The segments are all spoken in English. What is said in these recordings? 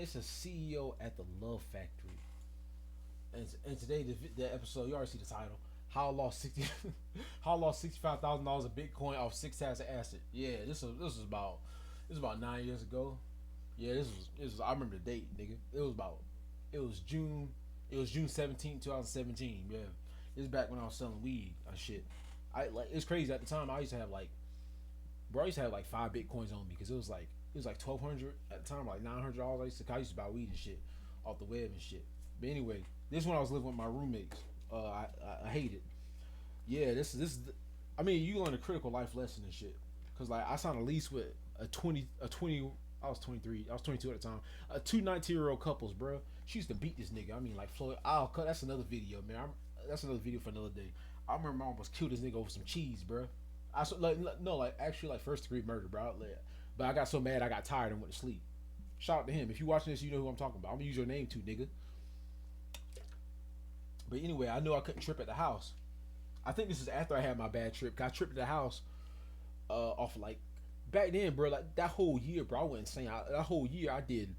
it's a CEO at the Love Factory. And today the episode, you already see the title. How I lost 60, how I lost $65,000 of Bitcoin off 6 tabs of acid. Yeah, this was about 9 years ago. Yeah, this was I remember the date, nigga. It was June it was June 17th, 2017. Yeah, this is back when I was selling weed and shit. I like it's crazy at the time. I used to have like bro, I used to have like 5 Bitcoins on me because it was like 1,200 at the time, like $900. I used to buy weed and shit off the web and shit. But anyway, this is when I was living with my roommates. I hate it. Yeah, I mean, you learn a critical life lesson and shit. Cause like I signed a lease with a 20. I was 23. I was 22 at the time. Two 19-year-old couples, bro. She used to beat this nigga. I mean, like Floyd. I'll cut. That's another video, man. That's another video for another day. I remember my mom almost killed this nigga over some cheese, bro. I like no, like actually like first degree murder, bro. But I got so mad I got tired and went to sleep. Shout out to him. If you watching this, you know who I'm talking about. I'm gonna use your name too, nigga. But anyway, I knew I couldn't trip at the house. I think this is after I had my bad trip. I tripped at the house off like back then, bro. Like that whole year, bro. I went insane. That whole year, I did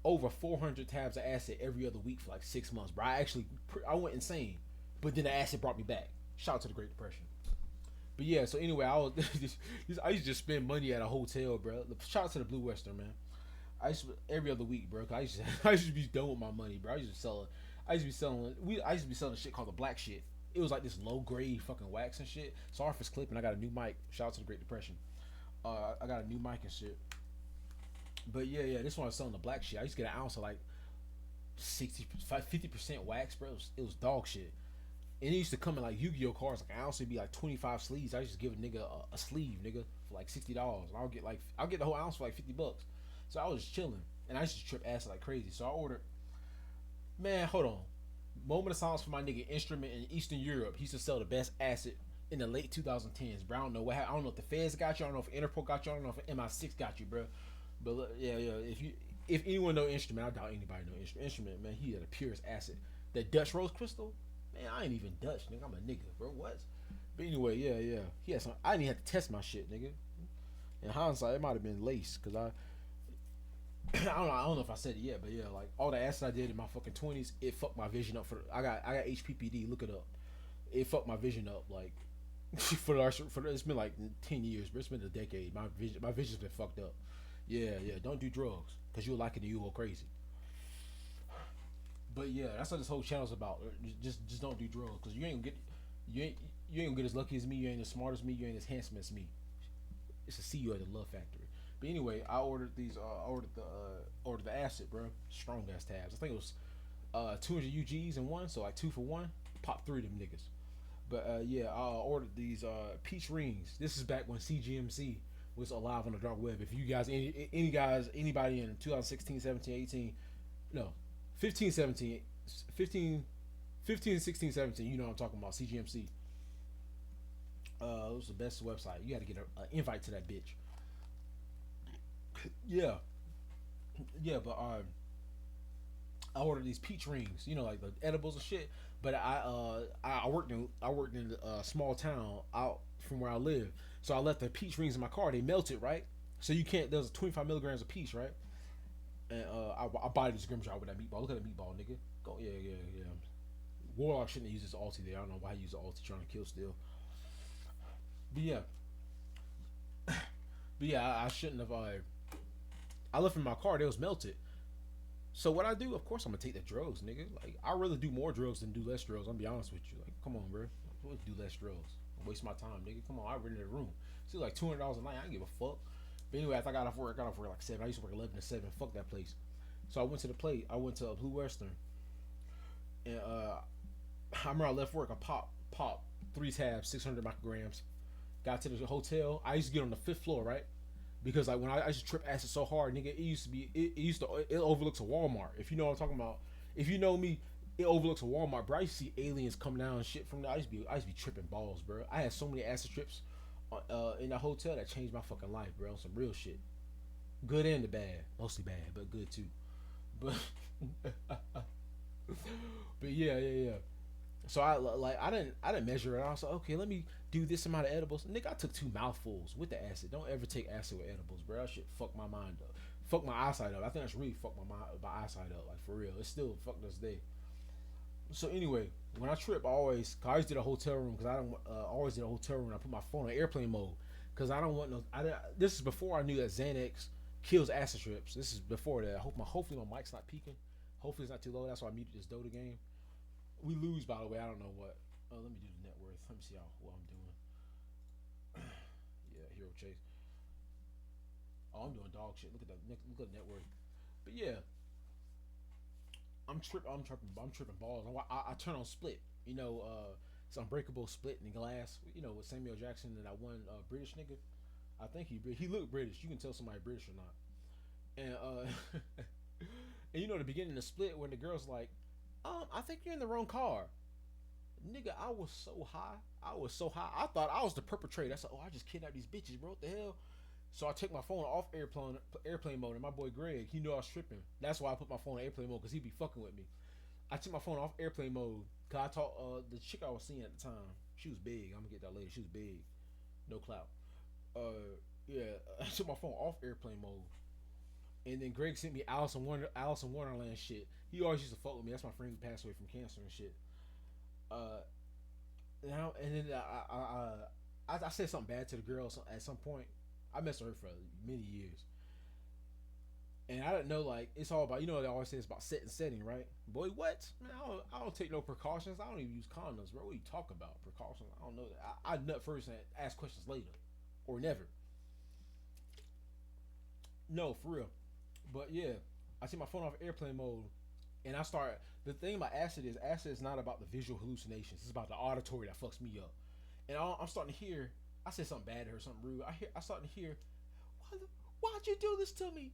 over 400 tabs of acid every other week for like 6 months, bro. I went insane. But then the acid brought me back. Shout out to the Great Depression. But yeah, so anyway, I used to just spend money at a hotel, bro. Shout out to the Blue Western, man. I used to, every other week, bro. I used to be done with my money, bro. I used to be selling shit called the black shit. It was like this low grade fucking wax and shit. Sorry for this clip, and I got a new mic. Shout out to the Great Depression. I got a new mic and shit. But yeah, this one I was selling the black shit. I used to get an ounce of like 50% wax, bro. It was dog shit. And it used to come in like Yu-Gi-Oh cards. Like an ounce would be like 25 sleeves. I used to give a nigga a sleeve, nigga, for like $60. And I'll get the whole ounce for like $50. So I was just chilling, and I used to trip acid like crazy. So I ordered. Man, hold on. Moment of silence for my nigga Instrument in Eastern Europe. He used to sell the best acid in the late 2010s, bro. I don't know what happened. I don't know if the feds got you. I don't know if Interpol got you. I don't know if MI6 got you, bro. But yeah. If anyone know Instrument, I doubt anybody know Instrument. Man, he had the purest acid. That Dutch Rose Crystal, man, I ain't even Dutch, nigga. I'm a nigga, bro. What? But anyway, yeah. He had some. I didn't even have to test my shit, nigga. In hindsight, it might have been lace, cause I don't know if I said it yet, but yeah, like all the acid I did in my fucking 20s, it fucked my vision up. I got HPPD. Look it up. It fucked my vision up. Like it's been like 10 years, but it's been a decade. My vision's been fucked up. Yeah. Don't do drugs, cause you'll like it and you'll go crazy. But yeah, that's what this whole channel's about. Just don't do drugs, cause you ain't gonna get as lucky as me. You ain't as smart as me. You ain't as handsome as me. It's a see you at the Love Factory. But anyway, I ordered these. Ordered the acid, bro. Strong ass tabs. I think it was 200 UGs in one, so like 2 for 1. Pop 3 of them niggas. But yeah, I ordered these peach rings. This is back when CGMC was alive on the dark web. If you guys, anybody in 2016, 17, 18, no, 15, 17, 15, 16, 17, you know what I'm talking about. CGMC. It was the best website. You got to get an invite to that bitch. Yeah, but I ordered these peach rings, you know, like the edibles and shit. But I worked in a small town out from where I live, so I left the peach rings in my car. They melted, right? So you can't. There's 25 milligrams of peach, right? And I buy this Grim Jar with that meatball. Look at that meatball, nigga. Go, yeah. Warlock shouldn't have used his ulti there. I don't know why he used the ulti trying to kill still. But yeah, I shouldn't have. I left in my car. They was melted. So what I do, of course, I'm gonna take the drugs, nigga. Like I rather do more drugs than do less drugs. I'm gonna be honest with you. Like, come on, bro. I would do less drugs. Waste my time, nigga. Come on, I rented a room. See, like $200 a night. I don't give a fuck. But anyway, after I got off work like 7. I used to work 11 to 7. Fuck that place. So I went to the plate. I went to a Blue Western, and I remember I left work. I pop 3 tabs, 600 micrograms. Got to the hotel. I used to get on the 5th floor, right? Because like when I used to trip acid so hard, nigga, it overlooks a Walmart. If you know what I'm talking about. If you know me, it overlooks a Walmart, bro. I used to see aliens come down and shit from there. I used to be tripping balls, bro. I had so many acid trips in that hotel that changed my fucking life, bro. Some real shit. Good and the bad. Mostly bad, but good too. But but yeah. So I didn't measure it. I was like, okay, let me do this amount of edibles. Nigga, I took 2 mouthfuls with the acid. Don't ever take acid with edibles, bro. That shit fuck my mind up. fucked my eyesight up. I think that's really fucked my eyesight up. Like for real, it's still fucked us day. So anyway, when I trip, I always did a hotel room because I don't always did a hotel room. I put my phone on airplane mode because I don't want no. This is before I knew that Xanax kills acid trips. This is before that. Hopefully my mic's not peaking. Hopefully it's not too low. That's why I muted this Dota game. We lose, by the way. I don't know what. Let me do the net worth. Let me see what I'm doing. Yeah, hero chase. Oh, I'm doing dog shit. Look at that. Look at the net worth. But yeah, I'm tripping balls. I turn on Split. You know, it's Unbreakable, Split in the Glass. You know, with Samuel Jackson and that one British nigga. I think he looked British. You can tell somebody British or not. And and you know the beginning of Split when the girl's like, I think you're in the wrong car. Nigga, I was so high. I thought I was the perpetrator. I said, I just kidnapped these bitches, bro. What the hell? So I take my phone off airplane mode, and my boy Greg, he knew I was tripping. That's why I put my phone on airplane mode because he be fucking with me. I took my phone off airplane mode because I taught the chick I was seeing at the time. She was big. I'm gonna get that later. She was big, no clout. Yeah, I took my phone off airplane mode, and then Greg sent me Alice in Wonderland shit. He always used to fuck with me. That's my friend who passed away from cancer and shit. Uh, now and then I said something bad to the girl at some point. I messed with her for many years, and I didn't know like it's all about they always say it's about setting, right? Boy, what? Man, I don't take no precautions. I don't even use condoms, bro. What are you talking about precautions? I don't know that. I nut first and ask questions later, or never. No, for real. But yeah, I see my phone off airplane mode, and I start. The thing about acid is not about the visual hallucinations. It's about the auditory that fucks me up. And I'm starting to hear. I said something bad to her, something rude. I starting to hear, why'd you do this to me?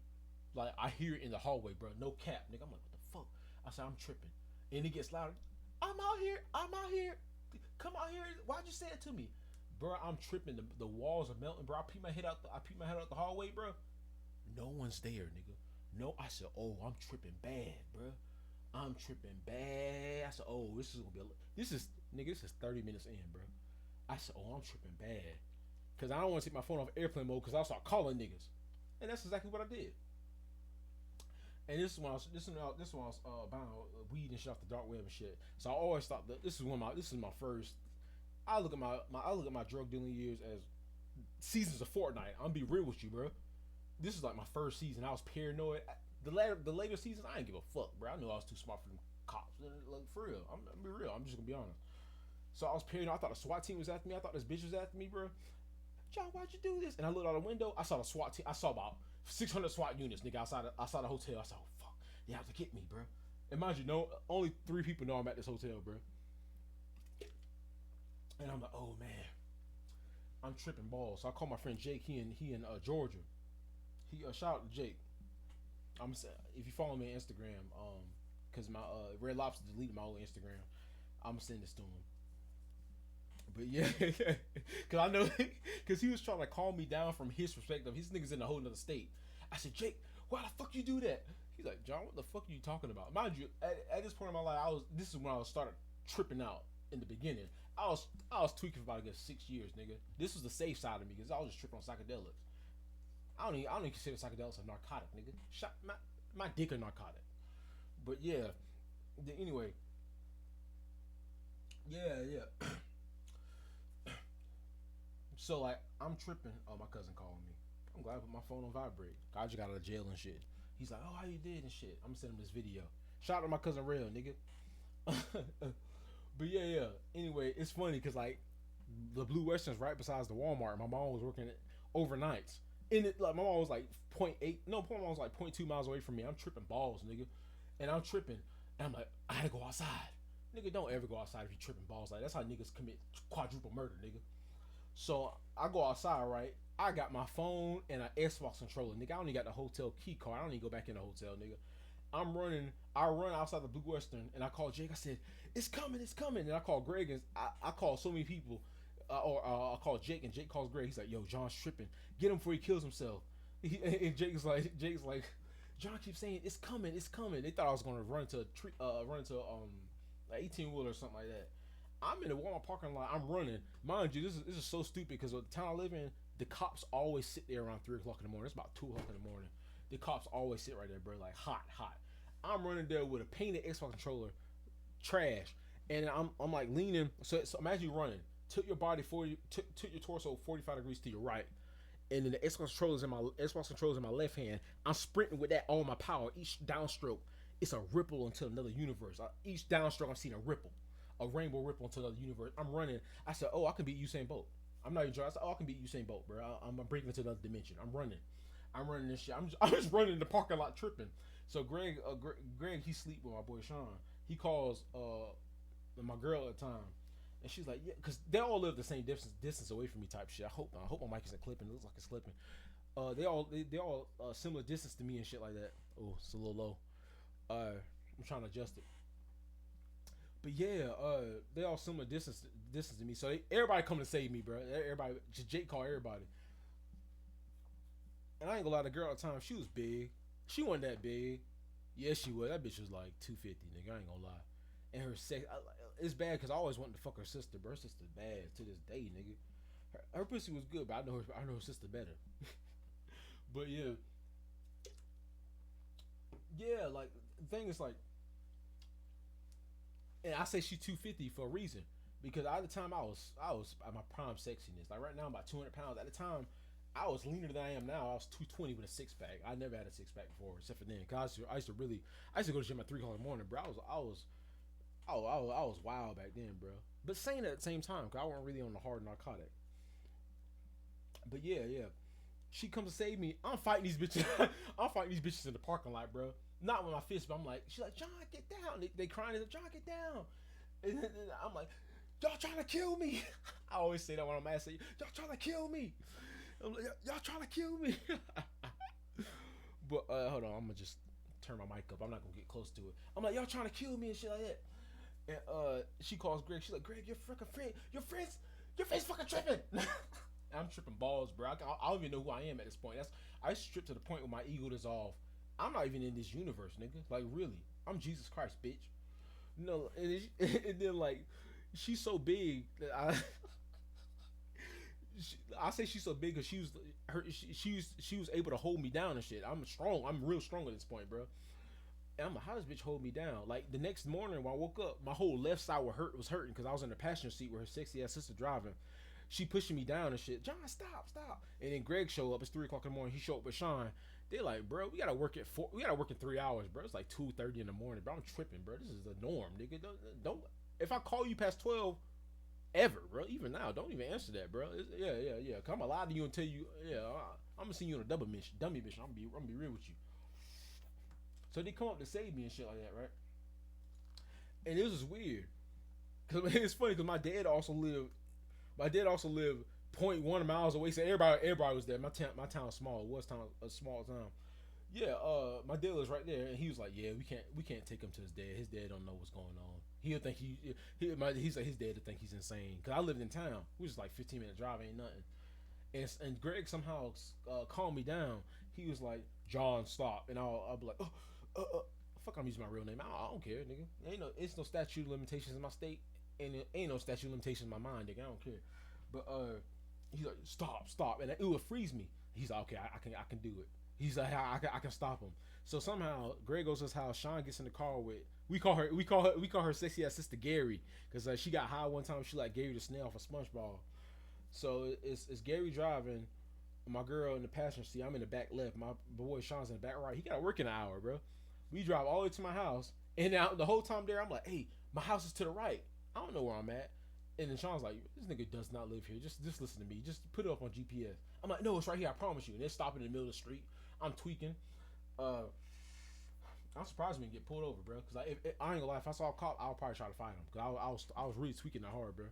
Like I hear it in the hallway, bro. No cap, nigga. I'm like, what the fuck? I said, I'm tripping, and it gets louder. I'm out here. I'm out here. Come out here. Why'd you say it to me, bro? I'm tripping. The walls are melting, bro. I peek my head out. I peek my head out the hallway, bro. No one's there, nigga. No, I said, I'm tripping bad, bro. I'm tripping bad. I said, this is gonna be this is 30 minutes in, bro. I said, I'm tripping bad. Cause I don't want to take my phone off airplane mode because I'll start calling niggas. And that's exactly what I did. And this is when I was buying weed and shit off the dark web and shit. So I always thought that this is my first. I look at my drug dealing years as seasons of Fortnite. I'm gonna be real with you, bro. This is like my first season. I was paranoid. The later seasons, I didn't give a fuck, bro. I knew I was too smart for them cops. Like for real, I'm gonna be real. I'm just gonna be honest. So I was paranoid. I thought the SWAT team was after me. I thought this bitch was after me, bro. John, why'd you do this? And I looked out the window. I saw the SWAT team. I saw about 600 SWAT units, nigga, outside the hotel. I said, fuck, they have to get me, bro. And mind you, only 3 people know I'm at this hotel, bro. And I'm like, oh man, I'm tripping balls. So I call my friend Jake. He in Georgia. Shout out to Jake. If you follow me on Instagram, cause my Red Lobster deleted my old Instagram, I'm gonna send this to him. But yeah, cause I know, cause he was trying to calm me down from his perspective. His niggas in a whole nother state. I said, Jake, why the fuck you do that? He's like, John, what the fuck are you talking about? Mind you, at this point in my life, this is when I started tripping out in the beginning. I was tweaking for about a good 6 years, nigga. This was the safe side of me because I was just tripping on psychedelics. I don't even consider psychedelics a narcotic, nigga. My dick a narcotic. But yeah. Anyway. Yeah. So like I'm tripping. Oh, my cousin calling me. I'm glad I put my phone on vibrate. I just got out of jail and shit. He's like, how you did and shit. I'm sending him this video. Shout out to my cousin Rail, nigga. But yeah. Anyway, it's funny because like the Blue Western's right besides the Walmart. My mom was working overnights. And it, like my mom was like 0.8, no, my mom was like 0.2 miles away from me. I'm tripping balls, nigga. And I'm tripping. And I'm like, I had to go outside. Nigga, don't ever go outside if you tripping balls. Like that's how niggas commit quadruple murder, nigga. So I go outside, right? I got my phone and an Xbox controller, nigga. I only got the hotel key card. I don't even go back in the hotel, nigga. I run outside the Blue Western and I call Jake. I said, it's coming. And I call Greg and I call so many people. I call Jake and Jake calls Greg. He's like, yo, John's tripping. Get him before he kills himself. And Jake's like, John keeps saying it's coming. They thought I was gonna run into an 18-wheeler or something like that. I'm in the Walmart parking lot. I'm running. Mind you, this is so stupid because the town I live in, the cops always sit there around 3 o'clock in the morning. It's about 2 o'clock in the morning. The cops always sit right there, bro. Like hot, hot. I'm running there with a painted Xbox controller, trash, and I'm like leaning. So imagine you running, took your body 40, took your torso 45 degrees to your right, and then the Xbox controllers in my left hand. I'm sprinting with that all my power. Each downstroke, it's a ripple into another universe. Each downstroke, I'm seeing a ripple, a rainbow ripple into another universe. I'm running. I said, oh, I can beat Usain Bolt. I'm not even trying. I said, oh, I can beat Usain Bolt, bro. I'm breaking into another dimension. I'm running. I'm running this shit. I'm just running in the parking lot tripping. So Greg, he sleep with my boy Sean. He calls my girl at the time, and she's like, yeah, because they all live the same distance away from me, type shit. I hope my mic isn't clipping. It looks like it's clipping. They all similar distance to me and shit like that. Oh, it's a little low. I'm trying to adjust it. But yeah, they all similar distance to me. So everybody coming to save me, bro. Everybody, Jake called everybody. And I ain't gonna lie, the girl at the time, she was big. She wasn't that big. Yes, she was. That bitch was like 250, nigga. I ain't gonna lie. And her sex, it's bad because I always wanted to fuck her sister. But her sister's bad to this day, nigga. Her pussy was good, but I know her sister better. But yeah, like the thing is like, and I say she's 250 for a reason because at the time I was at my prime sexiness. Like right now I'm about 200 pounds. At the time I was leaner than I am now. I was 220 with a six pack. I never had a six pack before, except for then. Cause I used to go to the gym at 3 o'clock in the morning, bro. I was wild back then, bro. But sane at the same time, cause I wasn't really on the hard narcotic. But yeah. She comes to save me. I'm fighting these bitches. I'm fighting these bitches in the parking lot, bro. Not with my fist, but I'm like, she's like, John, get down. They crying. They're like, John, get down. And then I'm like, y'all trying to kill me. I always say that when I'm asking y'all trying to kill me. I'm like, y'all trying to kill me. But hold on, I'm gonna just turn my mic up. I'm not gonna get close to it. I'm like, y'all trying to kill me and shit like that. And she calls Greg. She's like, Greg, your freaking friend, your friends fucking tripping. I'm tripping balls, bro. I don't even know who I am at this point. I stripped to the point where my ego dissolved. I'm not even in this universe, nigga. Like really, I'm Jesus Christ, bitch. No, and then like, she's so big that I say she's so big because she was able to hold me down and shit. I'm strong. I'm real strong at this point, bro. And I'm like, how does bitch hold me down? Like the next morning when I woke up, my whole left side was hurting because I was in the passenger seat with her sexy ass sister driving. She pushing me down and shit. John, stop. And then Greg show up. It's 3 o'clock in the morning. He show up with Sean. They're like, bro, we gotta work in 3 hours, bro. It's like 2:30 in the morning, bro. I'm tripping, bro. This is the norm, nigga. Don't if I call you past 12, ever, bro. Even now, don't even answer that, bro. Yeah. Cause I'm gonna lie to you and tell you, I'm gonna send you on a dummy mission. I'm gonna be real with you. So they come up to save me and shit like that, right? And it was just weird. Cause it's funny because my dad also lived zero point 0.1 miles away. So everybody was there. My town's small. It was a small town. Yeah, my dad was right there, and he was like, "Yeah, we can't take him to his dad. His dad don't know what's going on. He'll think he's like his dad to think he's insane. Cause I lived in town, which is like 15-minute drive, ain't nothing. And Greg somehow calmed me down. He was like, "John, stop," and I'll be like, fuck, I'm using my real name. I don't care, nigga. It's no statute of limitations in my state, and it ain't no statute of limitations in my mind, nigga. I don't care. But he's like, stop, and it would freeze me. He's like, okay, I can do it. He's like, I can stop him. So somehow Greg goes to his house. Sean gets in the car with we call her sexy ass sister Gary because she got high one time. She like Gary the snail for SpongeBob. So it's Gary driving, my girl in the passenger seat. I'm in the back left. My boy Sean's in the back right. He got to work in an hour, bro. We drive all the way to my house, and now the whole time there, I'm like, hey, my house is to the right. I don't know where I'm at. And then Sean's like, this nigga does not live here. Just listen to me. Just put it up on GPS. I'm like, no, it's right here. I promise you. And they're stopping in the middle of the street. I'm tweaking. I'm surprised we didn't get pulled over, bro. Because I ain't gonna lie. If I saw a cop, I would probably try to fight him. Because I was really tweaking that hard, bro.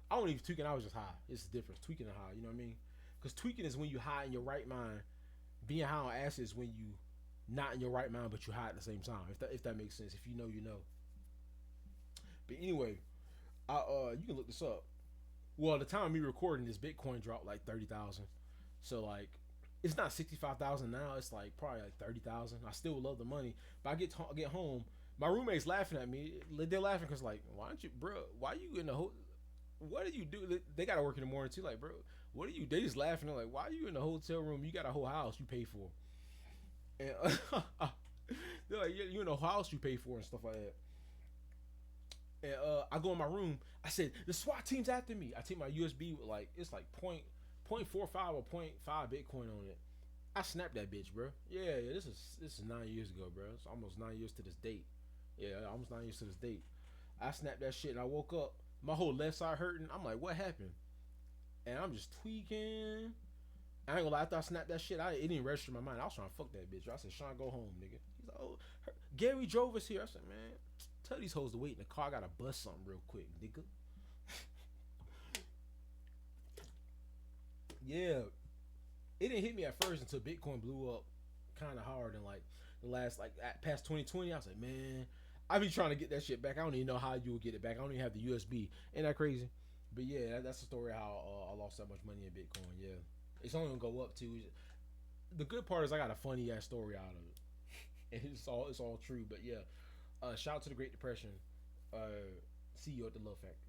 I wasn't even tweaking. I was just high. It's the difference. Tweaking and high. You know what I mean? Because tweaking is when you high in your right mind. Being high on acid is when you not in your right mind, but you high at the same time. If that makes sense. If you know, you know. But anyway, you can look this up. Well, at the time me recording this, Bitcoin dropped like 30,000. So like, it's not 65,000 now. It's like probably like 30,000. I still love the money, but I get home. My roommate's laughing at me. They're laughing because like, why don't you, bro? Why you in the whole? What do you do? They gotta work in the morning too. Like, bro, what do you? They just laughing. They're like, why are you in the hotel room? You got a whole house you pay for. And they're like, you know, how else you pay for and stuff like that. And I go in my room. I said, the SWAT team's after me. I take my USB with like it's like point 0.45 or .5 Bitcoin on it. I snapped that bitch, bro. Yeah. This is 9 years ago, bro. It's almost 9 years to this date. Yeah, almost 9 years to this date. I snapped that shit and I woke up. My whole left side hurting. I'm like, what happened? And I'm just tweaking. I ain't gonna lie, after I snapped that shit, it didn't register in my mind. I was trying to fuck that bitch. I said, Sean, go home, nigga. He's like, oh, Gary drove us here. I said, man, tell these hoes to wait in the car. I gotta bust something real quick, nigga. Yeah, it didn't hit me at first until Bitcoin blew up kind of hard and like the last like past 2020. I was like, man, I be trying to get that shit back. I don't even know how you will get it back. I don't even have the USB. Ain't that crazy? But yeah, that's the story how I lost that much money in Bitcoin. Yeah, it's only gonna go up too. The good part is I got a funny ass story out of it, and it's all true. But yeah, shout out to the Great Depression. See you at the Love Factory.